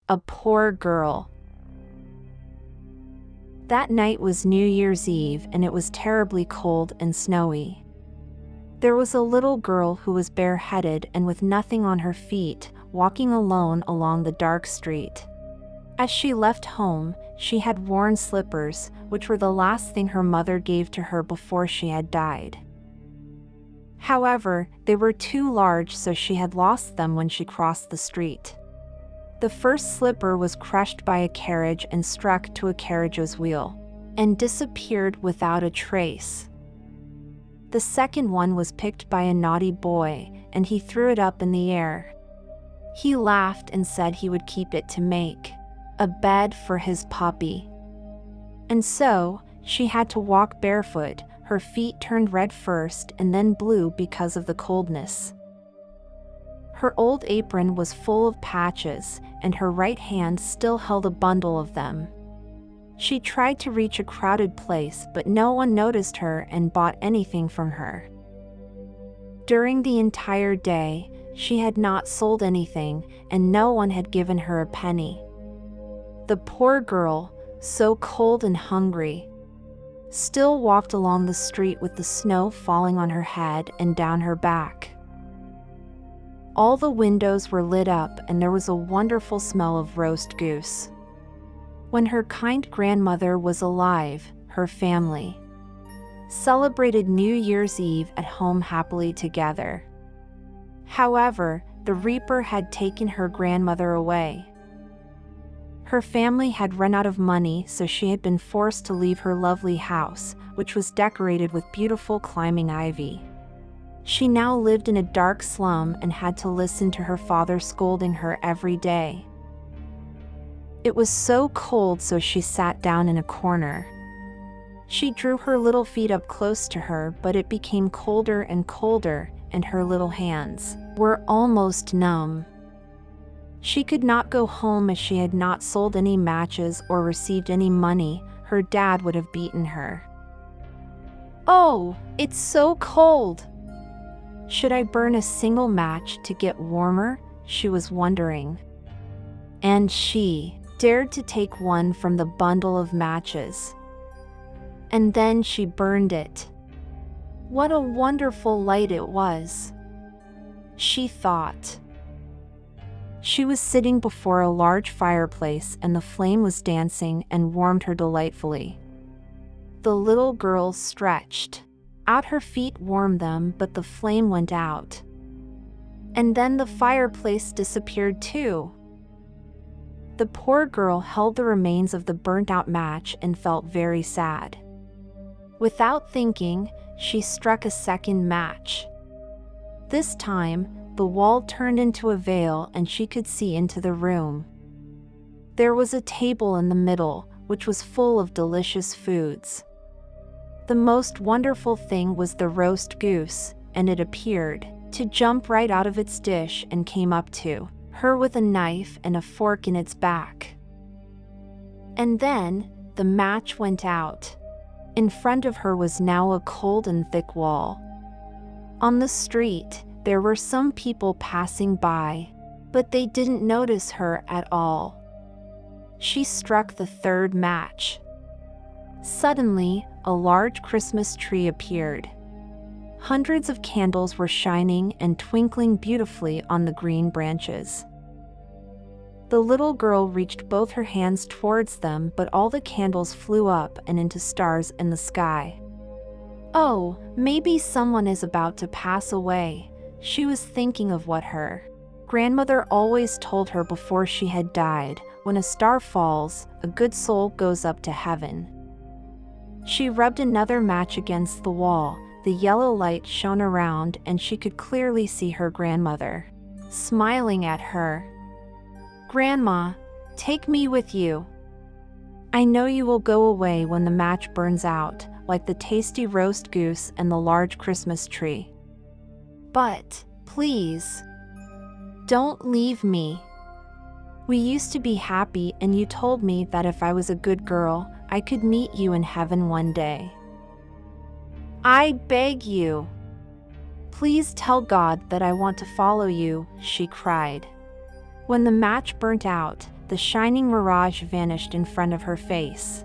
A poor girl. That night was New Year's Eve, and it was terribly cold and snowy. There was a little girl who was bareheaded and with nothing on her feet, walking alone along the dark street. As she left home, she had worn slippers, which were the last thing her mother gave to her before she had died. However, they were too large, so she had lost them when she crossed the street. The first slipper was crushed by a carriage and struck to a carriage's wheel, and disappeared without a trace. The second one was picked by a naughty boy, and he threw it up in the air. He laughed and said he would keep it to make a bed for his puppy. And so, she had to walk barefoot. Her feet turned red first and then blue because of the coldness. Her old apron was full of patches, and her right hand still held a bundle of them. She tried to reach a crowded place, but no one noticed her and bought anything from her. During the entire day, she had not sold anything, and no one had given her a penny. The poor girl, so cold and hungry, still walked along the street with the snow falling on her head and down her back. All the windows were lit up, and there was a wonderful smell of roast goose. When her kind grandmother was alive, her family celebrated New Year's Eve at home happily together. However, the reaper had taken her grandmother away. Her family had run out of money, so she had been forced to leave her lovely house, which was decorated with beautiful climbing ivy. She now lived in a dark slum and had to listen to her father scolding her every day. It was so cold, so she sat down in a corner. She drew her little feet up close to her, but it became colder and colder, and her little hands were almost numb. She could not go home as she had not sold any matches or received any money. Her dad would have beaten her. "Oh, it's so cold! Should I burn a single match to get warmer?" she was wondering. And she dared to take one from the bundle of matches. And then she burned it. What a wonderful light it was, she thought. She was sitting before a large fireplace, and the flame was dancing and warmed her delightfully. The little girl stretched out her feet, warmed them, but the flame went out. And then the fireplace disappeared too. The poor girl held the remains of the burnt-out match and felt very sad. Without thinking, she struck a second match. This time, the wall turned into a veil and she could see into the room. There was a table in the middle, which was full of delicious foods. The most wonderful thing was the roast goose, and it appeared to jump right out of its dish and came up to her with a knife and a fork in its back. And then, the match went out. In front of her was now a cold and thick wall. On the street, there were some people passing by, but they didn't notice her at all. She struck the third match. Suddenly, a large Christmas tree appeared. Hundreds of candles were shining and twinkling beautifully on the green branches. The little girl reached both her hands towards them, but all the candles flew up and into stars in the sky. Oh, maybe someone is about to pass away. She was thinking of what her grandmother always told her before she had died: when a star falls, a good soul goes up to heaven. She rubbed another match against the wall. The yellow light shone around, and she could clearly see her grandmother smiling at her. "Grandma, take me with you. I know you will go away when the match burns out, like the tasty roast goose and the large Christmas tree. But, please, don't leave me. We used to be happy, and you told me that if I was a good girl, I could meet you in heaven one day. I beg you. Please tell God that I want to follow you," she cried. When the match burnt out, the shining mirage vanished in front of her face.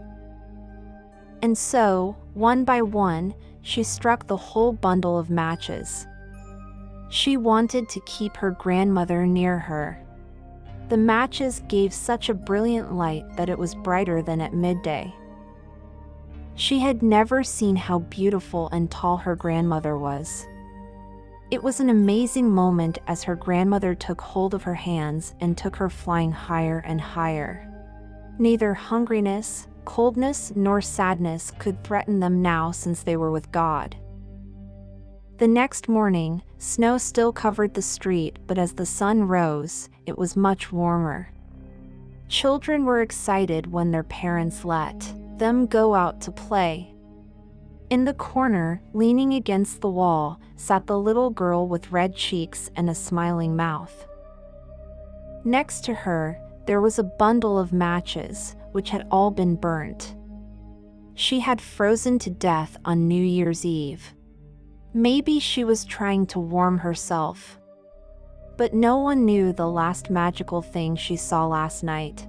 And so, one by one, she struck the whole bundle of matches. She wanted to keep her grandmother near her. The matches gave such a brilliant light that it was brighter than at midday. She had never seen how beautiful and tall her grandmother was. It was an amazing moment as her grandmother took hold of her hands and took her flying higher and higher. Neither hungriness, coldness, nor sadness could threaten them now since they were with God. The next morning, snow still covered the street, but as the sun rose, it was much warmer. Children were excited when their parents let them go out to play. In the corner, leaning against the wall, sat the little girl with red cheeks and a smiling mouth. Next to her, there was a bundle of matches, which had all been burnt. She had frozen to death on New Year's Eve. Maybe she was trying to warm herself. But no one knew the last magical thing she saw last night.